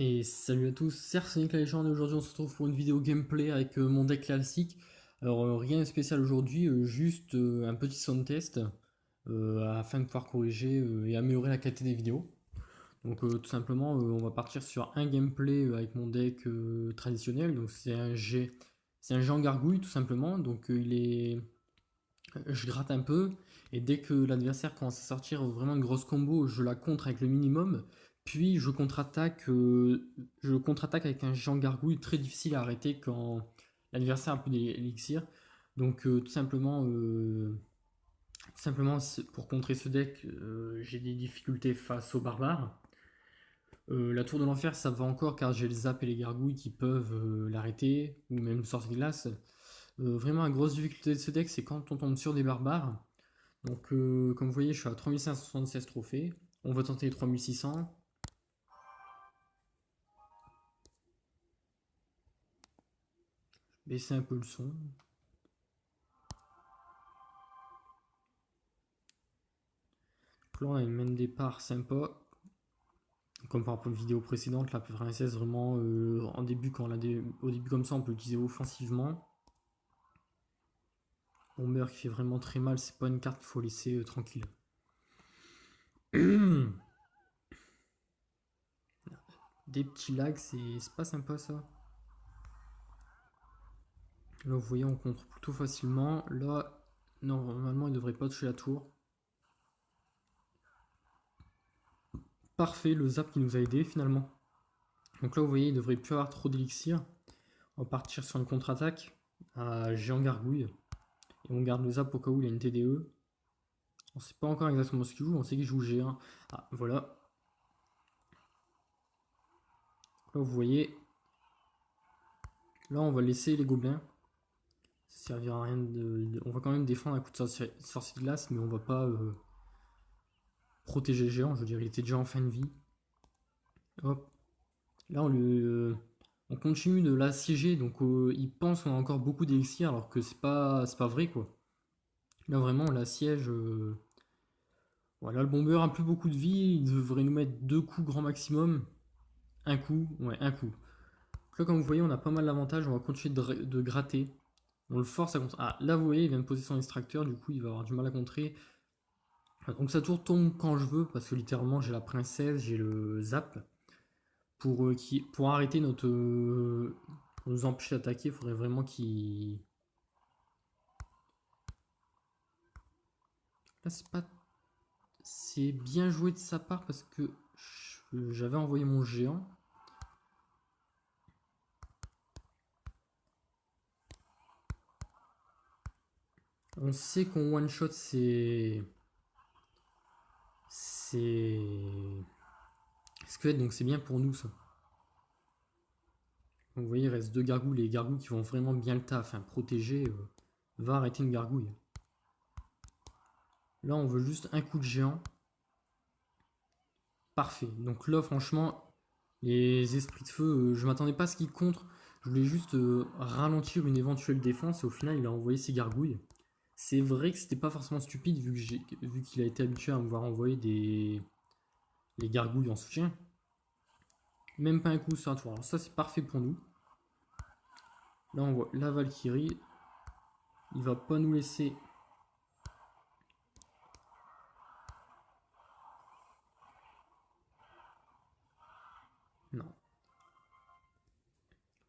Et salut à tous, c'est Arsenic la légende et aujourd'hui on se retrouve pour une vidéo gameplay avec mon deck classique. Alors rien de spécial aujourd'hui, juste un petit sound test afin de pouvoir corriger et améliorer la qualité des vidéos. Donc tout simplement on va partir sur un gameplay avec mon deck traditionnel. Donc c'est un G en gargouille tout simplement. Donc je gratte un peu et dès que l'adversaire commence à sortir vraiment une grosse combo, je la contre avec le minimum. Puis je contre-attaque avec un géant gargouille très difficile à arrêter quand l'adversaire a un peu d'élixir. Donc tout simplement pour contrer ce deck, j'ai des difficultés face aux barbares. La tour de l'enfer ça va encore car j'ai le zap et les gargouilles qui peuvent l'arrêter, ou même sorte glace. Vraiment la grosse difficulté de ce deck c'est quand on tombe sur des barbares. Donc, comme vous voyez, je suis à 3576 trophées. On va tenter les 3600. Baisser un peu le son. Donc là, on a une main de départ sympa. Comme par rapport aux vidéos précédentes, la P96, vraiment, en début, au début comme ça, on peut l'utiliser offensivement. Bomber qui fait vraiment très mal, c'est pas une carte qu'il faut laisser tranquille. Des petits lags, c'est pas sympa ça. Là, vous voyez, on contre plutôt facilement. Là, normalement, il devrait pas toucher la tour. Parfait, le zap qui nous a aidé finalement. Donc là, vous voyez, il devrait plus avoir trop d'élixir. On va partir sur une contre-attaque à géant gargouille. Et on garde le zap au cas où il y a une TDE. On sait pas encore exactement ce qu'il joue, on sait qu'il joue G1. Ah, voilà. Là, vous voyez. Là, on va laisser les gobelins. Ça servira à rien on va quand même défendre un coup de sorcier de glace, mais on va pas protéger le géant. Je veux dire, il était déjà en fin de vie. Hop. Là, on continue de l'assiéger, donc il pense qu'on a encore beaucoup d'élixir, alors que c'est pas vrai, quoi. Là, vraiment, on l'assiège. Voilà, le bomber a plus beaucoup de vie, il devrait nous mettre deux coups grand maximum. Un coup, ouais, un coup. Donc là, comme vous voyez, on a pas mal d'avantages, on va continuer de gratter. On le force à contrer. Ah, là, vous voyez, il vient de poser son extracteur, du coup, il va avoir du mal à contrer. Donc sa tour tombe quand je veux, parce que littéralement, j'ai la princesse, j'ai le zap. Pour arrêter pour nous empêcher d'attaquer, il faudrait vraiment qu'il. Là, c'est pas. C'est bien joué de sa part parce que j'avais envoyé mon géant. On sait qu'on one shot c'est squelette, donc c'est bien pour nous ça. Donc vous voyez, il reste deux gargouilles, les gargouilles qui vont vraiment bien le taf, hein, protéger, va arrêter une gargouille. Là on veut juste un coup de géant. Parfait. Donc là franchement, les esprits de feu, je m'attendais pas à ce qu'ils contre. Je voulais juste ralentir une éventuelle défense et au final il a envoyé ses gargouilles. C'est vrai que c'était pas forcément stupide vu qu'il a été habitué à me voir envoyer les gargouilles en soutien. Même pas un coup sur un tour. Alors ça c'est parfait pour nous. Là on voit la Valkyrie. Il va pas nous laisser. Non.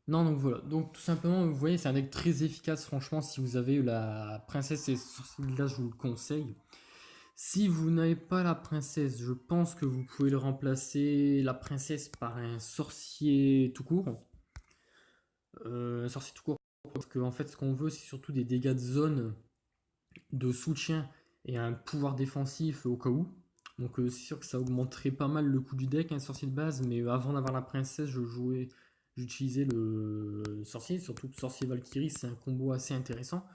Non, donc voilà. Donc tout simplement, vous voyez, c'est un deck très efficace. Franchement, si vous avez la princesse et là, je vous le conseille. Si vous n'avez pas la princesse, je pense que vous pouvez le remplacer la princesse par un sorcier tout court. Un sorcier tout court. Parce que en fait, ce qu'on veut, c'est surtout des dégâts de zone, de soutien et un pouvoir défensif au cas où. Donc c'est sûr que ça augmenterait pas mal le coût du deck, un sorcier de base, mais avant d'avoir la princesse, j'utilisais le sorcier, surtout que sorcier Valkyrie, c'est un combo assez intéressant.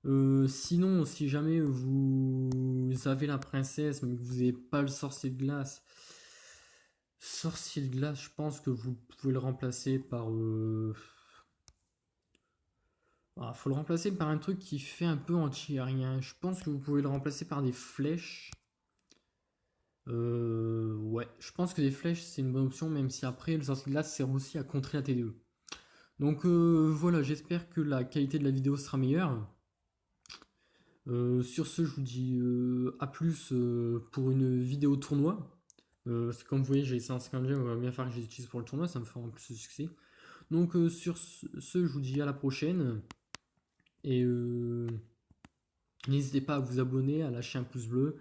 Sinon, si jamais vous avez la princesse, mais que vous n'avez pas le sorcier de glace, je pense que vous pouvez le remplacer par faut le remplacer par un truc qui fait un peu anti-aérien. Je pense que vous pouvez le remplacer par des flèches. Ouais, je pense que les flèches c'est une bonne option, même si après le sorcier de glace sert aussi à contrer la TDE. Donc voilà, j'espère que la qualité de la vidéo sera meilleure. Sur ce, je vous dis à plus pour une vidéo tournoi. Parce que comme vous voyez, j'ai 150 gemmes, on va bien faire que je les utilise pour le tournoi, ça me fera en plus de succès. Donc sur ce, je vous dis à la prochaine. Et n'hésitez pas à vous abonner, à lâcher un pouce bleu.